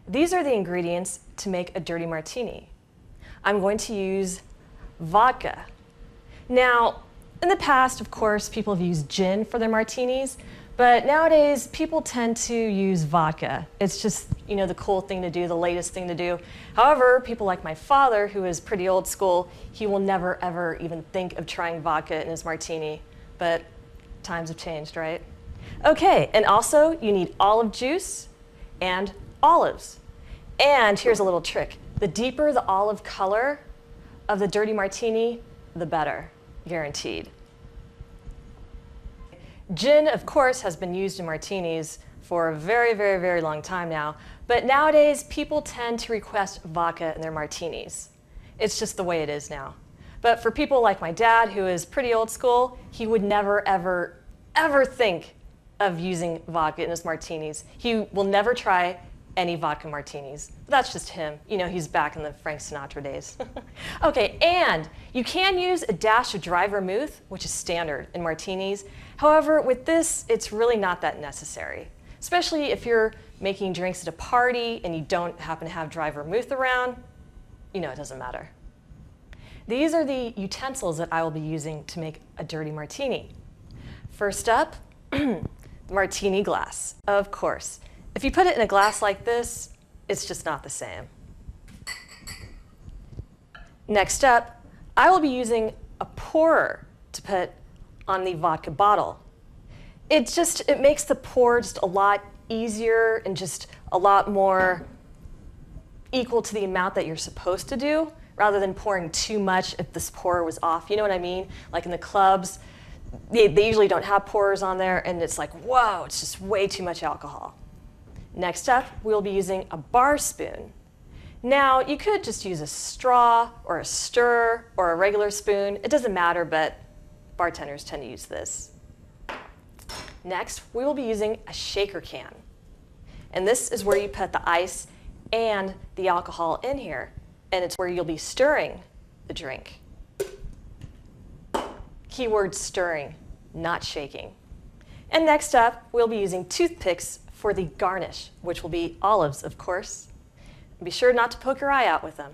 These are the ingredients to make a dirty martini. I'm going to use vodka. Now, in the past, of course, people have used gin for their martinis, but nowadays people tend to use vodka. It's just, the cool thing to do, the latest thing to do. However, people like my father, who is pretty old school, he will never ever even think of trying vodka in his martini. But times have changed, right? Okay, and also you need olive juice and olives. And here's a little trick. The deeper the olive color of the dirty martini, the better, guaranteed. Gin, of course, has been used in martinis for a very, very, very long time now, but nowadays people tend to request vodka in their martinis. It's just the way it is now. But for people like my dad, who is pretty old school, he would never, ever, ever think of using vodka in his martinis. He will never try any vodka martinis. But that's just him. He's back in the Frank Sinatra days. Okay, and you can use a dash of dry vermouth, which is standard in martinis. However, with this, it's really not that necessary, especially if you're making drinks at a party and you don't happen to have dry vermouth around. It doesn't matter. These are the utensils that I will be using to make a dirty martini. First up, the martini glass, of course. If you put it in a glass like this, it's just not the same. Next up, I will be using a pourer to put on the vodka bottle. It makes the pour just a lot easier and just a lot more equal to the amount that you're supposed to do, rather than pouring too much if this pourer was off. You know what I mean? Like in the clubs, they usually don't have pourers on there, and it's like, whoa, it's just way too much alcohol. Next up, we'll be using a bar spoon. Now, you could just use a straw or a stir or a regular spoon. It doesn't matter, but bartenders tend to use this. Next, we will be using a shaker can. And this is where you put the ice and the alcohol in here. And it's where you'll be stirring the drink. Keyword stirring, not shaking. And next up, we'll be using toothpicks for the garnish, which will be olives, of course. Be sure not to poke your eye out with them.